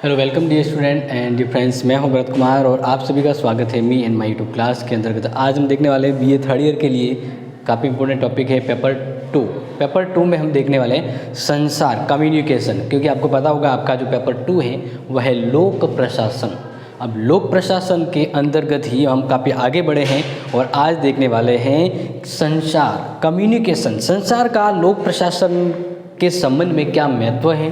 Hello welcome dear student and dear friends, मैं हूं भरत कुमार और आप सभी का स्वागत है me and my YouTube class के अंतर्गत। आज हम देखने वाले हैं बीए थर्ड ईयर के लिए काफ़ी इंपॉर्टेंट टॉपिक है पेपर टू में हम देखने वाले हैं संचार कम्युनिकेशन, क्योंकि आपको पता होगा आपका जो पेपर 2 है वह है लोक प्रशासन। अब लोक प्रशासन के अंतर्गत ही हम काफ़ी आगे बढ़े हैं और आज देखने वाले हैं संचार कम्युनिकेशन। संचार का लोक प्रशासन के संबंध में क्या महत्व है,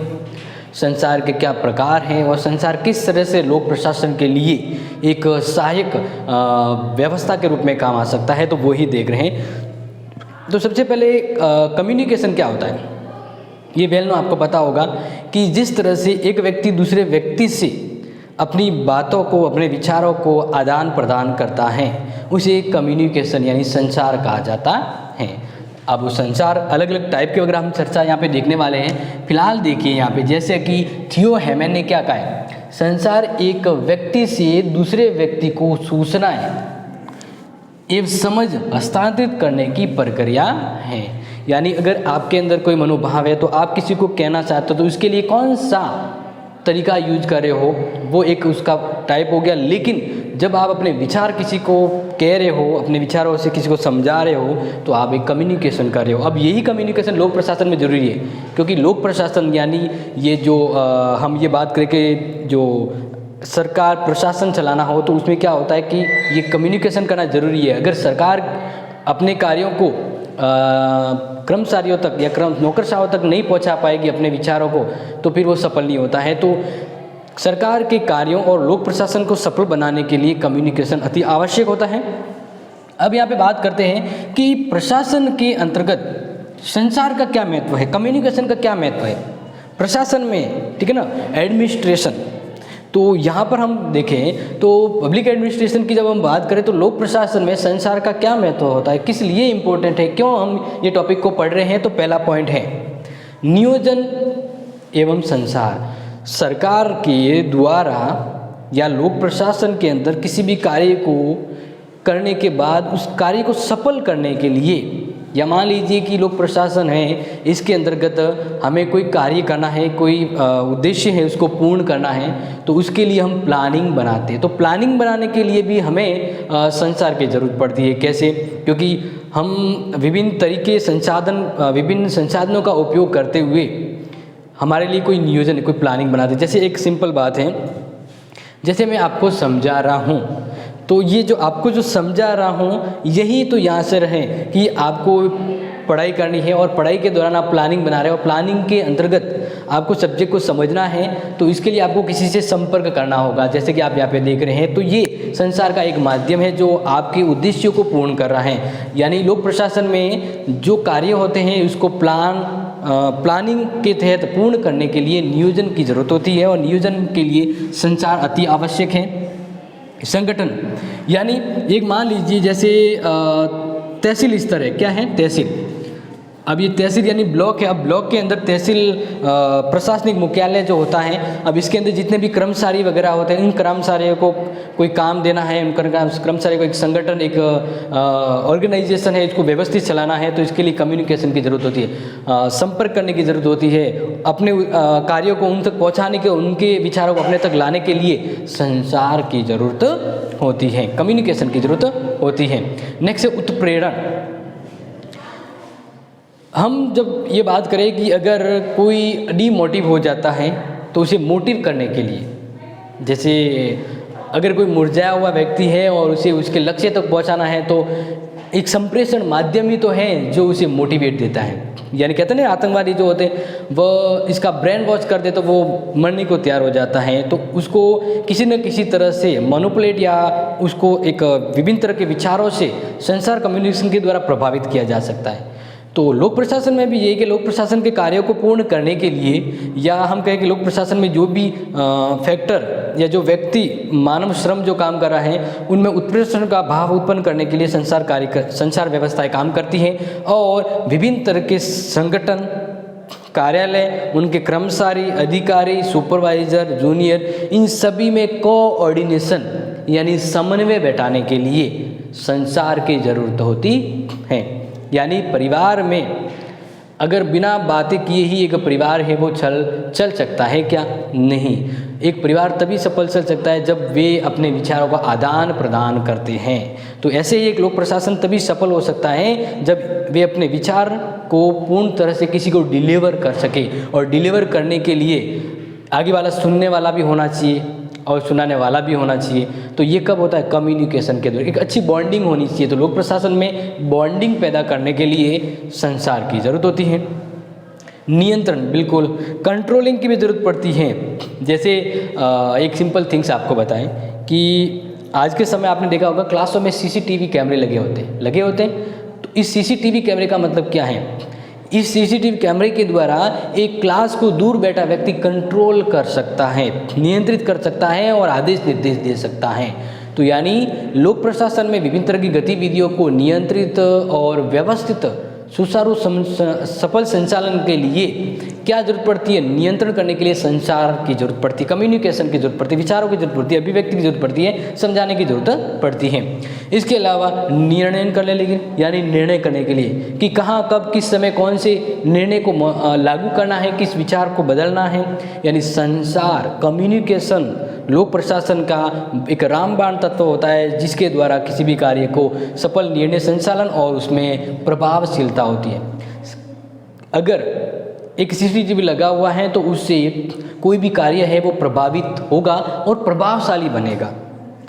संचार के क्या प्रकार हैं और संचार किस तरह से लोक प्रशासन के लिए एक सहायक व्यवस्था के रूप में काम आ सकता है, तो वो ही देख रहे हैं। तो सबसे पहले कम्युनिकेशन क्या होता है, ये वेल नो आपको पता होगा कि जिस तरह से एक व्यक्ति दूसरे व्यक्ति से अपनी बातों को, अपने विचारों को आदान प्रदान करता है, उसे कम्युनिकेशन यानी संचार कहा जाता है। अब संचार अलग अलग टाइप के अगर हम चर्चा यहाँ पे देखने वाले हैं। फिलहाल देखिए यहाँ पे, जैसे कि थियो हेमन ने क्या कहा है, संचार एक व्यक्ति से दूसरे व्यक्ति को सूचनाएं एवं समझ हस्तांतरित करने की प्रक्रिया है। यानी अगर आपके अंदर कोई मनोभाव है तो आप किसी को कहना चाहते हो तो उसके लिए कौन सा तरीका यूज कर रहे हो, वो एक उसका टाइप हो गया। लेकिन जब आप अपने विचार किसी को कह रहे हो, अपने विचारों से किसी को समझा रहे हो, तो आप एक कम्युनिकेशन कर रहे हो। अब यही कम्युनिकेशन लोक प्रशासन में ज़रूरी है, क्योंकि लोक प्रशासन यानी ये जो हम ये बात करें कि जो सरकार प्रशासन चलाना हो तो उसमें क्या होता है कि ये कम्युनिकेशन करना ज़रूरी है। अगर सरकार अपने कार्यों को कर्मचारियों तक या नौकरशाहों तक नहीं पहुंचा पाएगी अपने विचारों को, तो फिर वो सफल नहीं होता है। तो सरकार के कार्यों और लोक प्रशासन को सफल बनाने के लिए कम्युनिकेशन अति आवश्यक होता है। अब यहाँ पे बात करते हैं कि प्रशासन के अंतर्गत संचार का क्या महत्व है, कम्युनिकेशन का क्या महत्व है प्रशासन में, ठीक है ना, एडमिनिस्ट्रेशन। तो यहाँ पर हम देखें तो पब्लिक एडमिनिस्ट्रेशन की जब हम बात करें तो लोक प्रशासन में संचार का क्या महत्व होता है, किस लिए इम्पोर्टेंट है, क्यों हम ये टॉपिक को पढ़ रहे हैं। तो पहला पॉइंट है नियोजन एवं संचार। सरकार के द्वारा या लोक प्रशासन के अंदर किसी भी कार्य को करने के बाद उस कार्य को सफल करने के लिए, या मान लीजिए कि लोक प्रशासन है, इसके अंतर्गत हमें कोई कार्य करना है, कोई उद्देश्य है, उसको पूर्ण करना है, तो उसके लिए हम प्लानिंग बनाते हैं। तो प्लानिंग बनाने के लिए भी हमें संचार की ज़रूरत पड़ती है। कैसे? क्योंकि हम विभिन्न संसाधनों का उपयोग करते हुए हमारे लिए कोई नियोजन, कोई प्लानिंग बनाते हैं। जैसे एक सिंपल बात है, जैसे मैं आपको समझा रहा हूँ, तो ये जो आपको जो समझा रहा हूँ यही तो यहाँ से रहे कि आपको पढ़ाई करनी है और पढ़ाई के दौरान आप प्लानिंग बना रहे हो। प्लानिंग के अंतर्गत आपको सब्जेक्ट को समझना है, तो इसके लिए आपको किसी से संपर्क करना होगा, जैसे कि आप यहाँ पे देख रहे हैं। तो ये संचार का एक माध्यम है जो आपके उद्देश्यों को पूर्ण कर रहा है। यानी लोक प्रशासन में जो कार्य होते हैं उसको प्लानिंग के तहत पूर्ण करने के लिए नियोजन की ज़रूरत होती है, और नियोजन के लिए संचार अति आवश्यक है। संगठन यानी एक मान लीजिए जैसे तहसील स्तर है, क्या है तहसील। अब ये तहसील यानी ब्लॉक है। अब ब्लॉक के अंदर तहसील प्रशासनिक मुख्यालय जो होता है, अब इसके अंदर जितने भी कर्मचारी वगैरह होते हैं, इन कर्मचारियों को कोई काम देना है, उन कर्मचारियों को एक संगठन, एक ऑर्गेनाइजेशन है, इसको व्यवस्थित चलाना है, तो इसके लिए कम्युनिकेशन की ज़रूरत होती है, संपर्क करने की ज़रूरत होती है। अपने कार्यों को उन तक पहुँचाने के, उनके विचारों को अपने तक लाने के लिए संचार की ज़रूरत होती है, कम्युनिकेशन की ज़रूरत होती है। नेक्स्ट है उत्प्रेरण। हम जब ये बात करें कि अगर कोई डीमोटिव हो जाता है तो उसे मोटिव करने के लिए, जैसे अगर कोई मुरझाया हुआ व्यक्ति है और उसे उसके लक्ष्य तक पहुंचाना है, तो एक संप्रेषण माध्यम ही तो है जो उसे मोटिवेट देता है। यानी कहते हैं ना, आतंकवादी जो होते हैं वह इसका ब्रेन वॉश कर दे तो वो मरने को तैयार हो जाता है, तो उसको किसी न किसी तरह से मैनिपुलेट या उसको एक विभिन्न तरह के विचारों से संचार कम्युनिकेशन के द्वारा प्रभावित किया जा सकता है। तो लोक प्रशासन में भी ये कि लोक प्रशासन के कार्यों को पूर्ण करने के लिए, या हम कहें कि लोक प्रशासन में जो भी फैक्टर या जो व्यक्ति मानव श्रम जो काम कर रहा है, उनमें उत्प्रेषण का भाव उत्पन्न करने के लिए संचार व्यवस्थाएं काम करती हैं। और विभिन्न तरह के संगठन, कार्यालय, उनके कर्मचारी, अधिकारी, सुपरवाइजर, जूनियर, इन सभी में कोऑर्डिनेशन यानी समन्वय बैठाने के लिए संचार की ज़रूरत होती है। यानी परिवार में अगर बिना बातें किए ही एक परिवार है वो चल सकता है क्या? नहीं। एक परिवार तभी सफल चल सकता है जब वे अपने विचारों का आदान प्रदान करते हैं। तो ऐसे ही एक लोक प्रशासन तभी सफल हो सकता है जब वे अपने विचार को पूर्ण तरह से किसी को डिलीवर कर सके, और डिलीवर करने के लिए आगे वाला सुनने वाला भी होना चाहिए और सुनाने वाला भी होना चाहिए। तो ये कब होता है? कम्युनिकेशन के दौरान। एक अच्छी बॉन्डिंग होनी चाहिए। तो लोक प्रशासन में बॉन्डिंग पैदा करने के लिए संचार की ज़रूरत होती है। नियंत्रण, बिल्कुल कंट्रोलिंग की भी ज़रूरत पड़ती है। जैसे एक सिंपल थिंग्स आपको बताएं कि आज के समय आपने देखा होगा क्लासों में सीसीटीवी कैमरे लगे होते हैं। तो इस सीसीटीवी कैमरे का मतलब क्या है? इस सीसीटीवी कैमरे के द्वारा एक क्लास को दूर बैठा व्यक्ति कंट्रोल कर सकता है, नियंत्रित कर सकता है और आदेश निर्देश दे सकता है। तो यानी लोक प्रशासन में विभिन्न तरह की गतिविधियों को नियंत्रित और व्यवस्थित सुचारू सफल संचालन के लिए क्या जरूरत पड़ती है? नियंत्रण करने के लिए संचार की जरूरत पड़ती है, कम्युनिकेशन की जरूरत पड़ती है, विचारों की जरूरत पड़ती है, अभिव्यक्ति की जरूरत पड़ती है, समझाने की जरूरत पड़ती है। इसके अलावा निर्णय करने लगे, यानी निर्णय करने के लिए कि कहाँ कब किस समय कौन से निर्णय को लागू करना है, किस विचार को बदलना है। यानी संचार, कम्युनिकेशन लोक प्रशासन का एक रामबाण तत्व होता है जिसके द्वारा किसी भी कार्य को सफल निर्णय संचालन और उसमें प्रभावशीलता होती है। अगर एक सीसीटीवी लगा हुआ है तो उससे कोई भी कार्य है वो प्रभावित होगा और प्रभावशाली बनेगा।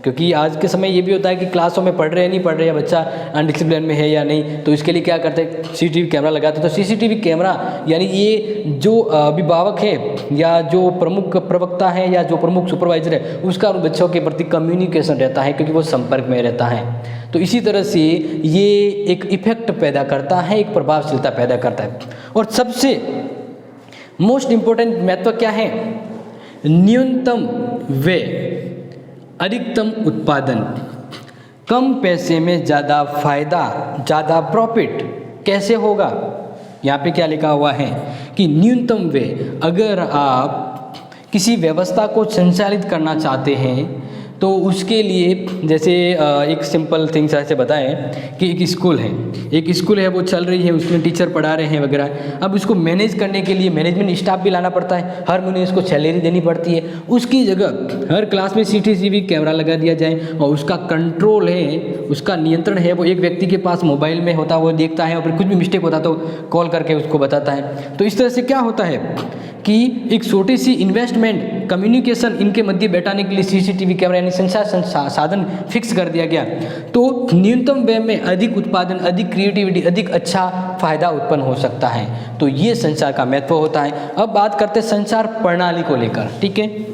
क्योंकि आज के समय ये भी होता है कि क्लासों में पढ़ रहे हैं नहीं पढ़ रहे, या बच्चा अनडिसिप्लिन में है या नहीं, तो इसके लिए क्या करते हैं? सीसीटीवी कैमरा लगाते हैं। तो सीसीटीवी कैमरा यानी ये जो अभिभावक है या जो प्रमुख प्रवक्ता है या जो प्रमुख सुपरवाइजर है उसका उन बच्चों के प्रति कम्युनिकेशन रहता है, क्योंकि वो संपर्क में रहता है। तो इसी तरह से ये एक इफेक्ट पैदा करता है, एक प्रभावशीलता पैदा करता है। और सबसे मोस्ट इम्पोर्टेंट महत्व क्या है? न्यूनतम व्यय, अधिकतम उत्पादन, कम पैसे में ज़्यादा फायदा, ज़्यादा प्रॉफिट कैसे होगा? यहाँ पे क्या लिखा हुआ है कि न्यूनतम व्यय, अगर आप किसी व्यवस्था को संचालित करना चाहते हैं तो उसके लिए जैसे एक सिंपल थिंग्स ऐसे बताएं कि एक स्कूल है वो चल रही है, उसमें टीचर पढ़ा रहे हैं वगैरह। अब उसको मैनेज करने के लिए मैनेजमेंट स्टाफ भी लाना पड़ता है, हर महीने उसको सैलरी देनी पड़ती है। उसकी जगह हर क्लास में सीसीटीवी कैमरा लगा दिया जाए और उसका कंट्रोल है, उसका नियंत्रण है, वो एक व्यक्ति के पास मोबाइल में होता है, वो देखता है और फिर कुछ भी मिस्टेक होता तो कॉल करके उसको बताता है। तो इस तरह से क्या होता है कि एक छोटी सी इन्वेस्टमेंट, कम्युनिकेशन इनके मध्य बैठाने के लिए सीसीटीवी कैमरा यानी संचार साधन फिक्स कर दिया गया। तो न्यूनतम व्यय में अधिक उत्पादन, अधिक क्रिएटिविटी, अधिक अच्छा फायदा उत्पन्न हो सकता है। तो ये संचार का महत्व होता है। अब बात करते हैं संचार प्रणाली को लेकर, ठीक है।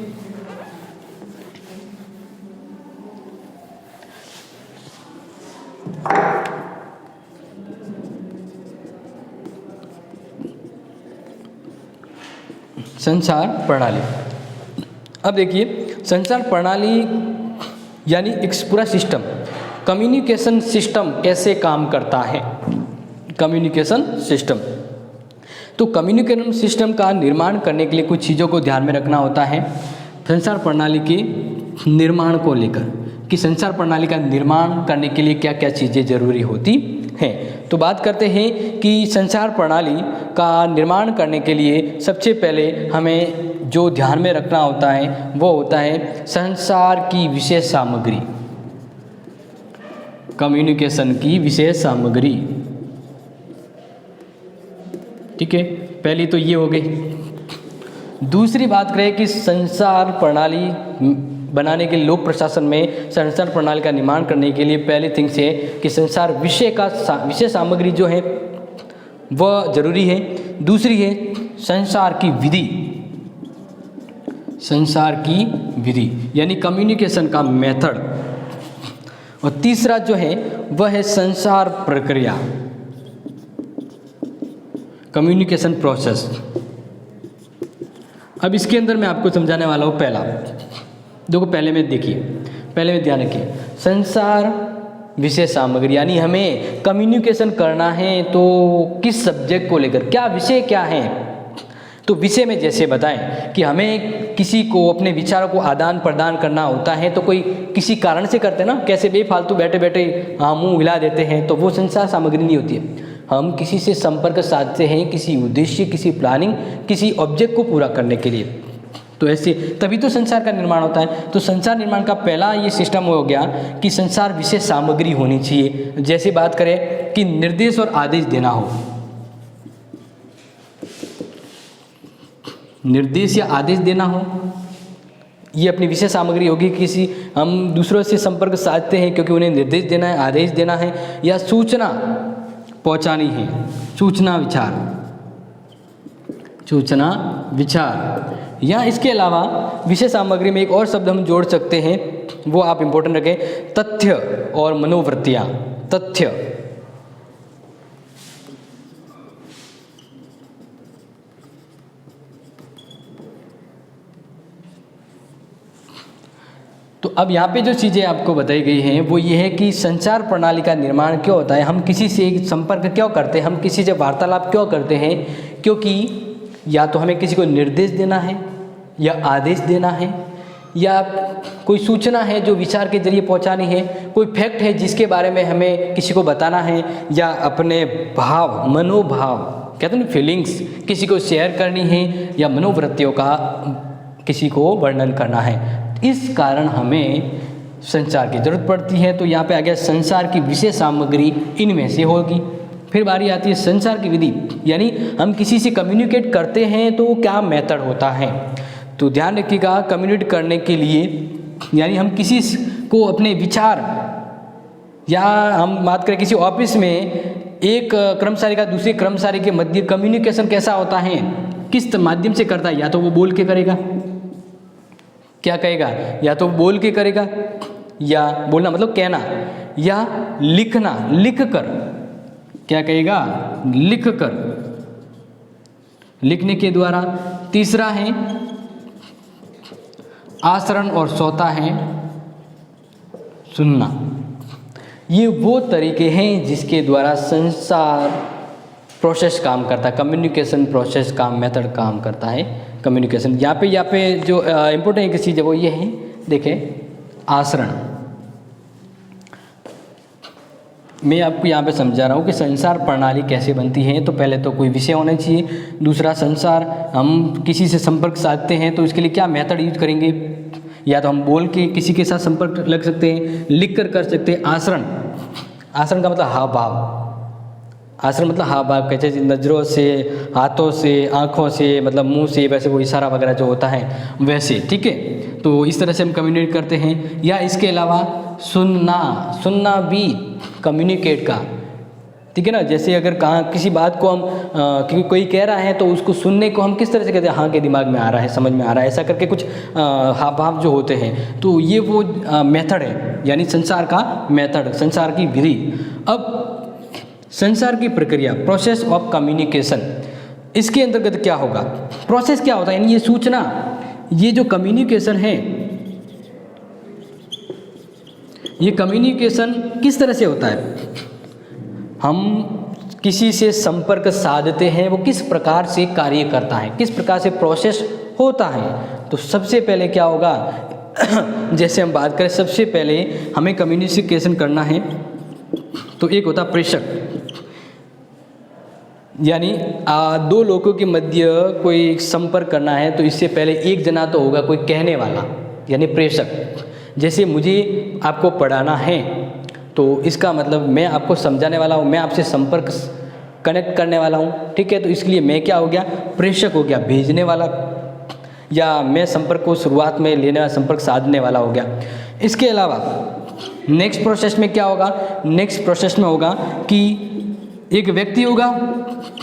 संचार प्रणाली, अब देखिए संचार प्रणाली यानी एक पूरा सिस्टम, कम्युनिकेशन सिस्टम कैसे काम करता है। कम्युनिकेशन सिस्टम, तो कम्युनिकेशन सिस्टम का निर्माण करने के लिए कुछ चीज़ों को ध्यान में रखना होता है संचार प्रणाली के निर्माण को लेकर, कि संचार प्रणाली का निर्माण करने के लिए क्या क्या चीज़ें जरूरी होती हैं। तो बात करते हैं कि संचार प्रणाली का निर्माण करने के लिए सबसे पहले हमें जो ध्यान में रखना होता है वो होता है संचार की विशेष सामग्री, कम्युनिकेशन की विशेष सामग्री, ठीक है। पहली तो ये हो गई। दूसरी बात करें कि संचार प्रणाली बनाने के लिए लोक प्रशासन में संचार प्रणाली का निर्माण करने के लिए पहली थिंग्स है कि संचार विषय सामग्री जो है वह जरूरी है। दूसरी है संचार की विधि, संचार की विधि यानी कम्युनिकेशन का मेथड। और तीसरा जो है वह है संचार प्रक्रिया, कम्युनिकेशन प्रोसेस। अब इसके अंदर मैं आपको समझाने वाला हूँ। पहला देखो, पहले में ध्यान रखिए, संचार विषय सामग्री यानी हमें कम्युनिकेशन करना है तो किस सब्जेक्ट को लेकर, क्या विषय क्या है। तो विषय में जैसे बताएं कि हमें किसी को अपने विचारों को आदान प्रदान करना होता है तो कोई किसी कारण से करते हैं ना, कैसे बेफालतू बैठे बैठे मुंह हिला देते हैं, तो वो संचार सामग्री नहीं होती है। हम किसी से संपर्क साधते हैं किसी उद्देश्य, किसी प्लानिंग, किसी ऑब्जेक्ट को पूरा करने के लिए। तो ऐसे तभी तो संचार का निर्माण होता है। तो संचार निर्माण का पहला ये सिस्टम हो गया कि संचार विषय सामग्री होनी चाहिए। जैसे बात करें कि निर्देश और आदेश देना हो, निर्देश या आदेश देना हो, ये अपनी विषय सामग्री होगी। किसी हम दूसरों से संपर्क साधते हैं क्योंकि उन्हें निर्देश देना है, आदेश देना है या सूचना पहुंचानी है, सूचना विचार। या इसके अलावा विषय सामग्री में एक और शब्द हम जोड़ सकते हैं, वो आप इंपॉर्टेंट रखें, तथ्य और मनोवृत्तियाँ। तथ्य, तो अब यहाँ पे जो चीज़ें आपको बताई गई हैं वो ये है कि संचार प्रणाली का निर्माण क्यों होता है, हम किसी से संपर्क क्यों करते हैं, हम किसी से वार्तालाप क्यों करते हैं, क्योंकि या तो हमें किसी को निर्देश देना है या आदेश देना है या कोई सूचना है जो विचार के जरिए पहुंचानी है, कोई फैक्ट है जिसके बारे में हमें किसी को बताना है या अपने भाव, मनोभाव कहते हैं ना, फीलिंग्स किसी को शेयर करनी है या मनोवृत्तियों का किसी को वर्णन करना है। इस कारण हमें संचार की जरूरत पड़ती है। तो यहाँ पे आ गया संचार की विषय सामग्री इनमें से होगी। फिर बारी आती है संचार की विधि, यानी हम किसी से कम्युनिकेट करते हैं तो क्या मेथड होता है। तो ध्यान रखिएगा, कम्युनिकेट करने के लिए यानी हम किसी को अपने विचार, या हम बात करें किसी ऑफिस में एक कर्मचारी का दूसरे कर्मचारी के मध्य कम्युनिकेशन कैसा होता है, किस माध्यम से करता है, या तो वो बोल के करेगा, क्या कहेगा, या तो बोल के करेगा, या बोलना मतलब कहना, या लिखना, लिख कर, क्या कहेगा, लिख कर, लिखने के द्वारा। तीसरा है आचरण और चौथा है सुनना। ये वो तरीके हैं जिसके द्वारा संचार प्रोसेस काम करता है, कम्युनिकेशन प्रोसेस काम, मेथड काम करता है कम्युनिकेशन। यहाँ पे जो इम्पोर्टेंट एक चीज़ है वो ये है, देखें आचरण। मैं आपको यहाँ पे समझा रहा हूँ कि संचार प्रणाली कैसे बनती है। तो पहले तो कोई विषय होना चाहिए, दूसरा संचार, हम किसी से संपर्क साधते हैं तो इसके लिए क्या मेथड यूज करेंगे, या तो हम बोल के किसी के साथ संपर्क लग सकते हैं, लिख कर सकते हैं। आचरण, आचरण का मतलब हाव भाव, आचरण मतलब हाव भाव, कैसे नज़रों से, हाथों से, आँखों से, मतलब मुंह से, वैसे वो इशारा वगैरह जो होता है वैसे, ठीक है। तो इस तरह से हम कम्युनिकेट करते हैं। या इसके अलावा सुनना, सुनना भी कम्युनिकेट का, ठीक है ना। जैसे अगर कहाँ किसी बात को हम क्योंकि कोई कह रहा है तो उसको सुनने को हम किस तरह से कहते हैं, हाँ के दिमाग में आ रहा है, समझ में आ रहा है, ऐसा करके कुछ हाव भाव जो होते हैं। तो ये वो मेथड है, यानी संचार का मेथड, संचार की विधि। अब संचार की प्रक्रिया, प्रोसेस ऑफ कम्युनिकेशन, इसके अंतर्गत क्या होगा, प्रोसेस क्या होता है, यानी ये सूचना, ये जो कम्युनिकेशन है, ये कम्युनिकेशन किस तरह से होता है, हम किसी से संपर्क साधते हैं, वो किस प्रकार से कार्य करता है, किस प्रकार से प्रोसेस होता है। तो सबसे पहले क्या होगा जैसे हम बात करें, सबसे पहले हमें कम्युनिकेशन करना है तो एक होता प्रेषक, यानी दो लोगों के मध्य कोई संपर्क करना है तो इससे पहले एक जना तो होगा कोई कहने वाला, यानी प्रेषक। जैसे मुझे आपको पढ़ाना है तो इसका मतलब मैं आपको समझाने वाला हूँ, मैं आपसे संपर्क कनेक्ट करने वाला हूँ, ठीक है। तो इसलिए मैं क्या हो गया, प्रेषक हो गया, भेजने वाला, या मैं संपर्क को शुरुआत में लेने वाला, संपर्क साधने वाला हो गया। इसके अलावा नेक्स्ट प्रोसेस में क्या होगा, नेक्स्ट प्रोसेस में होगा कि एक व्यक्ति होगा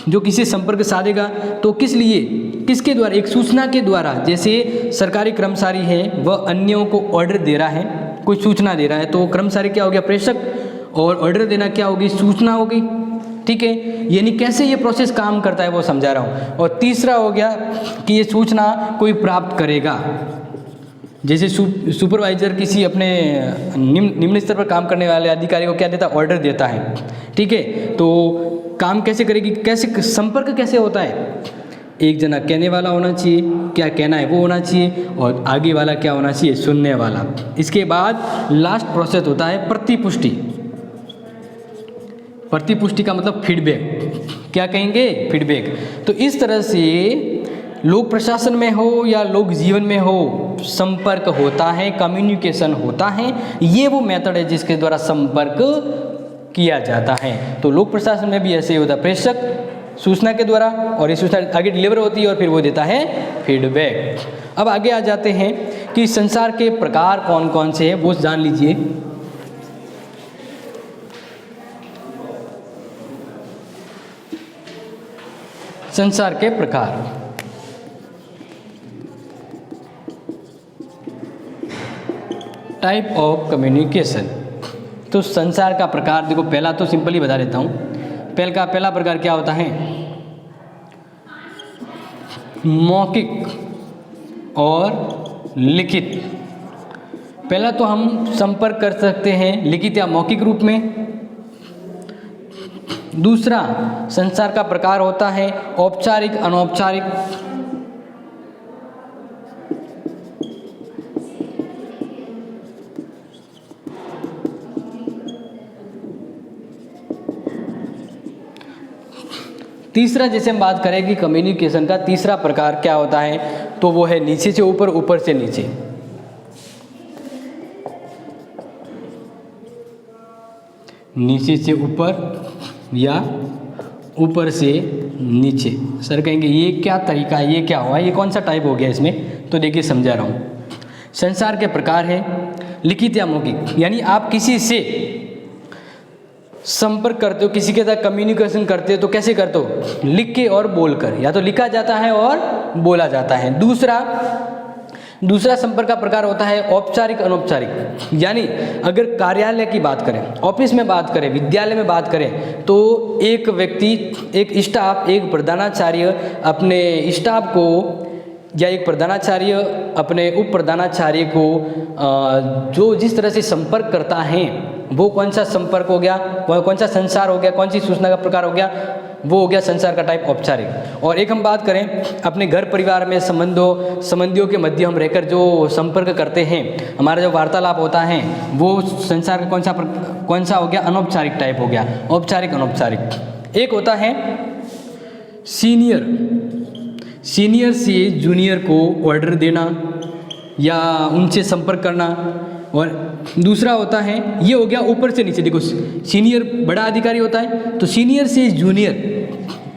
जो किसी संपर्क साधेगा, तो किस लिए, किसके द्वारा, एक सूचना के द्वारा। जैसे सरकारी कर्मचारी है, वह अन्यों को ऑर्डर दे रहा है, कोई सूचना दे रहा है, तो कर्मचारी क्या हो गया, प्रेषक, और ऑर्डर देना क्या होगी, सूचना होगी, ठीक है। यानी कैसे ये प्रोसेस काम करता है वो समझा रहा हूँ। और तीसरा हो गया कि ये सूचना कोई प्राप्त करेगा, जैसे सुपरवाइजर किसी अपने निम्न स्तर पर काम करने वाले अधिकारी को क्या देता है, ऑर्डर देता है, ठीक है। तो काम कैसे करेगी, कैसे संपर्क कैसे होता है, एक जना कहने वाला होना चाहिए, क्या कहना है वो होना चाहिए, और आगे वाला क्या होना चाहिए, सुनने वाला। इसके बाद लास्ट प्रोसेस होता है प्रतिपुष्टि। प्रतिपुष्टि का मतलब फीडबैक, क्या कहेंगे, फीडबैक। तो इस तरह से लोक प्रशासन में हो या लोक जीवन में हो, संपर्क होता है, कम्युनिकेशन होता है। ये वो मेथड है जिसके द्वारा संपर्क किया जाता है। तो लोक प्रशासन में भी ऐसे ही होता है, प्रेषक सूचना के द्वारा, और ये सूचना आगे डिलीवर होती है और फिर वो देता है फीडबैक। अब आगे आ जाते हैं कि संचार के प्रकार कौन कौन से हैं, वो जान लीजिए। संचार के प्रकार, टाइप ऑफ कम्युनिकेशन। तो संचार का प्रकार देखो, पहला तो सिंपली बता देता हूँ। पहला प्रकार क्या होता है? मौखिक और लिखित। पहला तो हम संपर्क कर सकते हैं लिखित या मौखिक रूप में। दूसरा संचार का प्रकार होता है औपचारिक, अनौपचारिक। तीसरा जैसे हम बात करें कि कम्युनिकेशन का तीसरा प्रकार क्या होता है, तो वो है नीचे से ऊपर, ऊपर से नीचे। नीचे से ऊपर या ऊपर से नीचे। सर कहेंगे ये क्या तरीका है, ये क्या हुआ, ये कौन सा टाइप हो गया इसमें? तो देखिए समझा रहा हूँ। संचार के प्रकार है लिखित या मौखिक, यानी आप किसी से संपर्क करते हो, किसी के साथ कम्युनिकेशन करते हो तो कैसे करते हो? लिख के और बोलकर, या तो लिखा जाता है और बोला जाता है। दूसरा संपर्क का प्रकार होता है औपचारिक, अनौपचारिक। यानी अगर कार्यालय की बात करें, ऑफिस में बात करें, विद्यालय में बात करें, तो एक व्यक्ति, एक स्टाफ, एक प्रधानाचार्य अपने स्टाफ को या एक प्रधानाचार्य अपने उप प्रधानाचार्य को जो जिस तरह से संपर्क करता है, वो कौन सा संपर्क हो गया, वह कौन सा संचार हो गया, कौन सी सूचना का प्रकार हो गया, वो हो गया संचार का टाइप औपचारिक। और एक हम बात करें अपने घर परिवार में संबंधियों के मध्य हम रहकर जो संपर्क करते हैं, हमारा जो वार्तालाप होता है, वो संचार का कौन सा हो गया? अनौपचारिक टाइप हो गया, औपचारिक, अनौपचारिक। एक होता है सीनियर से जूनियर को ऑर्डर देना या उनसे संपर्क करना। और दूसरा होता है, ये हो गया ऊपर से नीचे। देखो सीनियर बड़ा अधिकारी होता है, तो सीनियर से जूनियर,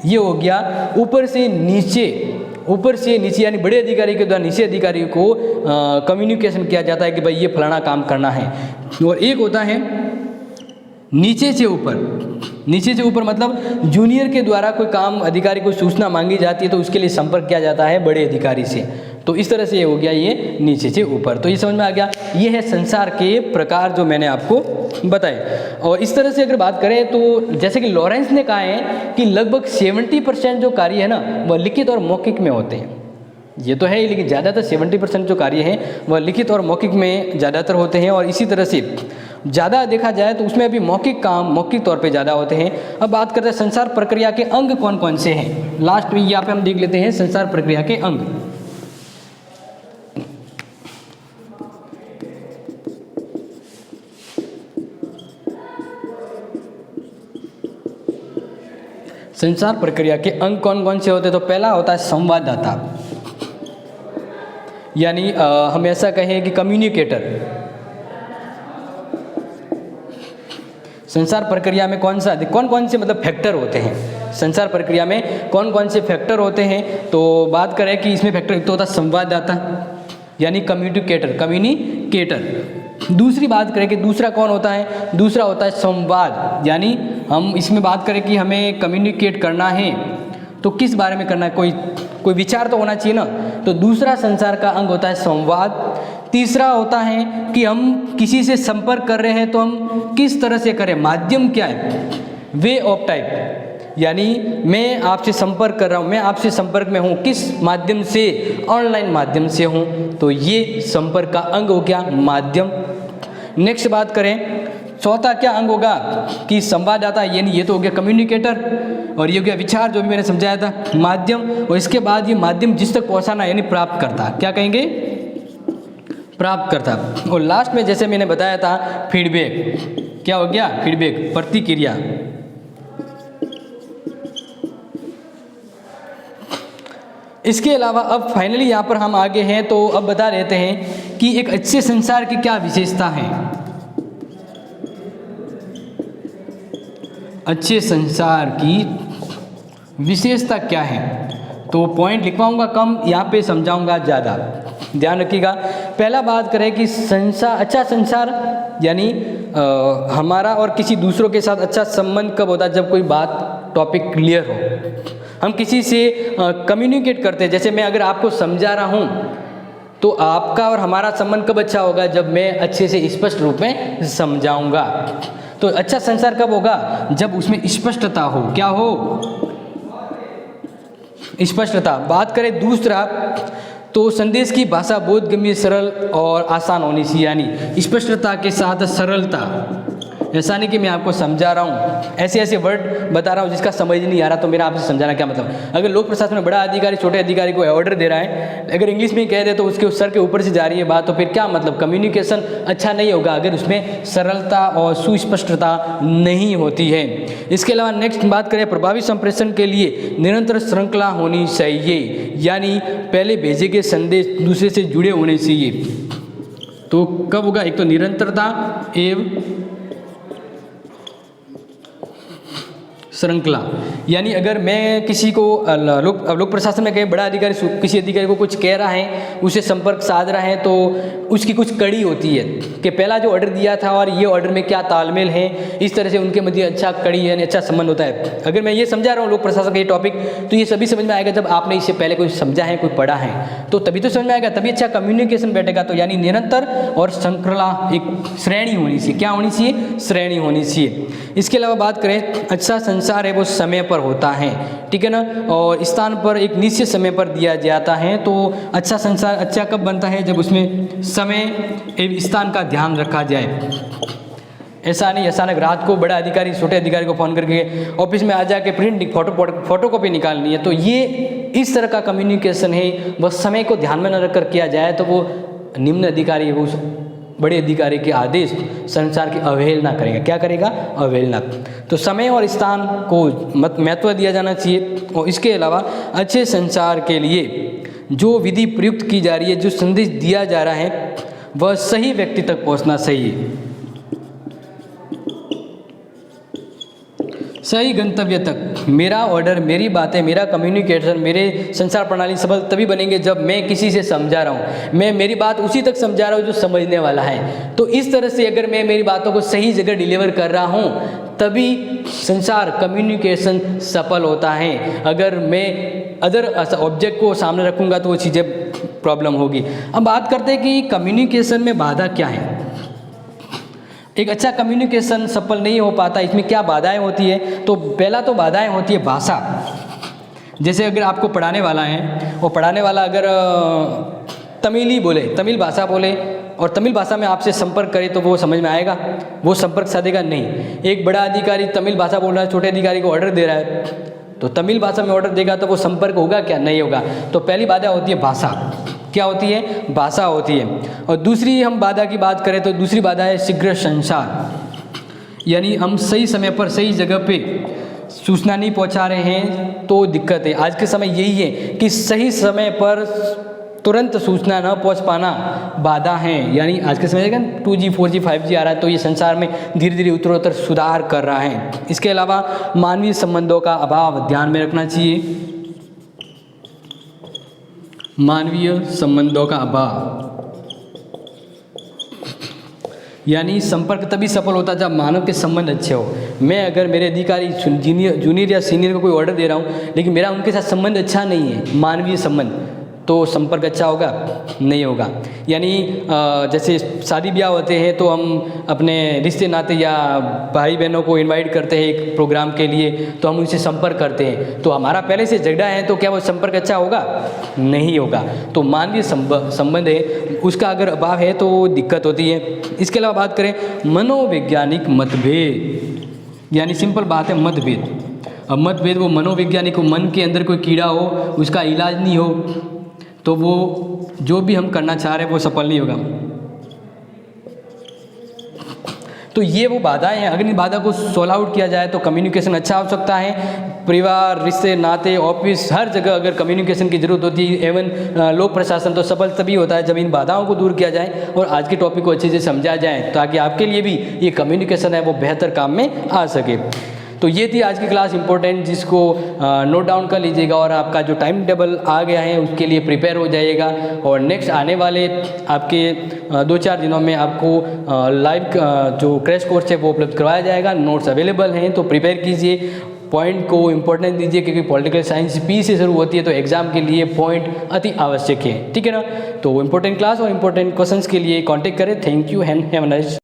ये हो गया ऊपर से नीचे। ऊपर से नीचे यानी बड़े अधिकारी के द्वारा नीचे अधिकारी को कम्युनिकेशन किया जाता है कि भाई ये फलाना काम करना है। और एक होता है नीचे से ऊपर। नीचे से ऊपर मतलब जूनियर के द्वारा कोई काम, अधिकारी को सूचना मांगी जाती है तो उसके लिए संपर्क किया जाता है बड़े अधिकारी से। तो इस तरह से ये हो गया ये नीचे से ऊपर। तो ये समझ में आ गया, ये है संचार के प्रकार जो मैंने आपको बताए। और इस तरह से अगर बात करें तो जैसे कि लॉरेंस ने कहा है कि लगभग 70% जो कार्य है ना, वह लिखित और मौखिक में होते हैं। ये तो है ही, लेकिन ज़्यादातर 70% जो कार्य हैं वह लिखित और मौखिक में ज़्यादातर होते हैं। और इसी तरह से ज़्यादा देखा जाए तो उसमें भी मौखिक काम मौखिक तौर पे ज़्यादा होते हैं। अब बात करते हैं संचार प्रक्रिया के अंग कौन कौन से हैं। लास्ट में यहाँ पे हम देख लेते हैं संचार प्रक्रिया के अंग। संचार प्रक्रिया के अंग कौन कौन से होते हैं? तो पहला होता है संवाददाता, यानी हम ऐसा कहें कि कम्युनिकेटर। संचार प्रक्रिया में कौन कौन से मतलब फैक्टर होते हैं? संचार प्रक्रिया में कौन कौन से फैक्टर होते हैं? तो बात करें कि इसमें फैक्टर एक तो होता है संवाददाता, यानी कम्युनिकेटर। दूसरी बात करें कि दूसरा कौन होता है? दूसरा होता है संवाद, यानी हम इसमें बात करें कि हमें कम्युनिकेट करना है तो किस बारे में करना है, कोई विचार तो होना चाहिए ना। तो दूसरा संचार का अंग होता है संवाद। तीसरा होता है कि हम किसी से संपर्क कर रहे हैं तो हम किस तरह से करें, माध्यम क्या है, वे ऑफ टाइप, यानी मैं आपसे संपर्क कर रहा हूँ, मैं आपसे संपर्क में हूँ, किस माध्यम से, ऑनलाइन माध्यम से हूँ। तो ये संपर्क का अंग हो गया, माध्यम। नेक्स्ट बात करें चौथा क्या अंग होगा कि संवाददाता, यानी ये तो हो गया कम्युनिकेटर, और ये हो गया विचार जो भी मैंने समझाया था, माध्यम। और इसके बाद ये माध्यम जिस तक पहुंचाना यानी प्राप्त करता, क्या कहेंगे, प्राप्त करता। और लास्ट में जैसे मैंने बताया था फीडबैक, क्या हो गया, फीडबैक, प्रतिक्रिया। इसके अलावा अब फाइनली यहाँ पर हम आगे हैं, तो अब बता देते हैं कि एक अच्छे संसार की क्या विशेषता है। अच्छे संसार की विशेषता क्या है, तो पॉइंट लिखवाऊंगा कम, यहाँ पे समझाऊंगा ज़्यादा, ध्यान रखिएगा। पहला बात करें कि अच्छा संसार यानी हमारा और किसी दूसरों के साथ अच्छा संबंध कब होता है, जब कोई बात टॉपिक क्लियर हो, हम किसी से कम्युनिकेट करते हैं। जैसे मैं अगर आपको समझा रहा हूँ तो आपका और हमारा संबंध कब अच्छा होगा, जब मैं अच्छे से स्पष्ट रूप में समझाऊंगा। तो अच्छा संसार कब होगा, जब उसमें स्पष्टता हो। क्या हो, स्पष्टता। बात करें दूसरा, तो संदेश की भाषा बोधगम्य, सरल और आसान होनी चाहिए, यानी स्पष्टता के साथ सरलता। ऐसा नहीं कि मैं आपको समझा रहा हूँ, ऐसे ऐसे वर्ड बता रहा हूँ जिसका समझ नहीं आ रहा, तो मेरा आपसे समझाना क्या मतलब। अगर लोक प्रशासन में बड़ा अधिकारी छोटे अधिकारी को ऑर्डर दे रहा है, अगर इंग्लिश में कह दे तो उसके सर के ऊपर से जा रही है बात, तो फिर क्या मतलब, कम्युनिकेशन अच्छा नहीं होगा अगर उसमें सरलता और सुस्पष्टता नहीं होती है। इसके अलावा नेक्स्ट बात करें, प्रभावी संप्रेषण के लिए निरंतर श्रृंखला होनी चाहिए, यानी पहले भेजे गए संदेश दूसरे से जुड़े होने चाहिए। तो कब होगा, एक तो निरंतरता एवं श्रृंखला, यानी अगर मैं किसी को लोक प्रशासन में कहीं बड़ा अधिकारी किसी अधिकारी को कुछ कह रहा है, उसे संपर्क साध रहा है, तो उसकी कुछ कड़ी होती है कि पहला जो ऑर्डर दिया था और ये ऑर्डर में क्या तालमेल है, इस तरह से उनके मध्य अच्छा कड़ी है, अच्छा संबंध होता है। अगर मैं ये समझा रहा हूँ लोक प्रशासन का ये टॉपिक, तो ये सभी समझ में आएगा जब आपने इससे पहले कोई समझा है, कोई पढ़ा है, तो तभी तो समझ में आएगा, तभी अच्छा कम्युनिकेशन बैठेगा। तो यानी निरंतर और श्रृंखला, एक श्रेणी होनी चाहिए। क्या होनी चाहिए, श्रेणी होनी चाहिए। इसके अलावा बात करें, अच्छा संसार है वो समय पर होता है, ठीक है ना, और स्थान पर एक निश्चित समय पर दिया जाता है। तो अच्छा संसार अच्छा कब बनता है, जब उसमें समय एवं स्थान का ध्यान रखा जाए। ऐसा नहीं अचानक रात को बड़ा अधिकारी छोटे अधिकारी को फ़ोन करके ऑफिस में आ जाके प्रिंट फोटोकॉपी निकालनी है, तो ये इस तरह का कम्युनिकेशन है, बस समय को ध्यान में न रखकर किया जाए तो वो निम्न अधिकारी वो बड़े अधिकारी के आदेश संसार की अवहेलना करेगा। क्या करेगा, अवहेलना। तो समय और स्थान को महत्व दिया जाना चाहिए। और इसके अलावा अच्छे संचार के लिए जो विधि प्रयुक्त की जा रही है, जो संदेश दिया जा रहा है, वह सही व्यक्ति तक पहुंचना चाहिए, सही गंतव्य तक। मेरा ऑर्डर, मेरी बातें, मेरा कम्युनिकेशन, मेरे संचार प्रणाली सफल तभी बनेंगे जब मैं किसी से समझा रहा हूँ, मैं मेरी बात उसी तक समझा रहा हूँ जो समझने वाला है। तो इस तरह से अगर मैं मेरी बातों को सही जगह डिलीवर कर रहा हूँ, तभी संचार कम्युनिकेशन सफल होता है। अगर मैं अदर ऑब्जेक्ट को सामने रखूँगा तो वो चीज़ें प्रॉब्लम होगी। अब बात करते हैं कि कम्युनिकेशन में बाधा क्या है। एक अच्छा कम्युनिकेशन सफल नहीं हो पाता, इसमें क्या बाधाएं होती है। तो पहला तो बाधाएं होती है भाषा। जैसे अगर आपको पढ़ाने वाला है, वो पढ़ाने वाला अगर तमिल ही बोले, तमिल भाषा बोले और तमिल भाषा में आपसे संपर्क करे, तो वो समझ में आएगा, वो संपर्क साधेगा नहीं। एक बड़ा अधिकारी तमिल भाषा बोल रहा है, छोटे अधिकारी को ऑर्डर दे रहा है, तो तमिल भाषा में ऑर्डर देगा तो वो संपर्क होगा क्या, नहीं होगा। तो पहली बाधा होती है भाषा। क्या होती है, भाषा होती है। और दूसरी हम बाधा की बात करें तो दूसरी बाधा है शीघ्र संचार, यानी हम सही समय पर सही जगह पे सूचना नहीं पहुंचा रहे हैं तो दिक्कत है। आज के समय यही है कि सही समय पर तुरंत सूचना न पहुंच पाना बाधा है। यानी आज के समय में 2G 4G 5G आ रहा है, तो ये संसार में धीरे धीरे उत्तरोत्तर सुधार कर रहा है। इसके अलावा मानवीय संबंधों का अभाव ध्यान में रखना चाहिए, मानवीय संबंधों का अभाव, यानी संपर्क तभी सफल होता है जब मानव के संबंध अच्छे हो। मैं अगर मेरे अधिकारी जूनियर या सीनियर को कोई ऑर्डर दे रहा हूँ, लेकिन मेरा उनके साथ संबंध अच्छा नहीं है, मानवीय संबंध, तो संपर्क अच्छा होगा, नहीं होगा। यानी जैसे शादी ब्याह होते हैं तो हम अपने रिश्ते नाते या भाई बहनों को इनवाइट करते हैं एक प्रोग्राम के लिए, तो हम उनसे संपर्क करते हैं, तो हमारा पहले से झगड़ा है तो क्या वो संपर्क अच्छा होगा, नहीं होगा। तो मानवीय संबंध है, उसका अगर अभाव है तो दिक्कत होती है। इसके अलावा बात करें मनोवैज्ञानिक मतभेद, यानी सिंपल बात है मतभेद। अब मतभेद वो मनोवैज्ञानिक हो, मन के अंदर कोई कीड़ा हो, उसका इलाज नहीं हो, तो वो जो भी हम करना चाह रहे हैं वो सफल नहीं होगा। तो तो ये वो बाधाएं हैं, अगर इन बाधा को सॉल्व आउट किया जाए तो कम्युनिकेशन अच्छा हो सकता है। परिवार, रिश्ते, नाते, ऑफिस, हर जगह अगर कम्युनिकेशन की जरूरत होती है, एवं लोक प्रशासन तो सफल तभी होता है जब इन बाधाओं को दूर किया जाए और आज के टॉपिक को अच्छे से समझा जाए, ताकि आपके लिए भी ये कम्युनिकेशन है वो बेहतर काम में आ सके। तो ये थी आज की क्लास इंपॉर्टेंट, जिसको नोट डाउन कर लीजिएगा और आपका जो टाइम टेबल आ गया है उसके लिए प्रिपेयर हो जाइएगा। और नेक्स्ट आने वाले आपके 2-4 दिनों में आपको लाइव जो क्रैश कोर्स है वो उपलब्ध करवाया जाएगा, नोट्स अवेलेबल हैं, तो प्रिपेयर कीजिए, पॉइंट को इम्पोर्टेंस दीजिए, क्योंकि पॉलिटिकल साइंस पी से शुरू होती है तो एग्जाम के लिए पॉइंट अति आवश्यक है, ठीक है ना। तो इम्पोर्टेंट क्लास और इम्पोर्टेंट क्वेश्चंस के लिए कांटेक्ट करें। Thank you and have a nice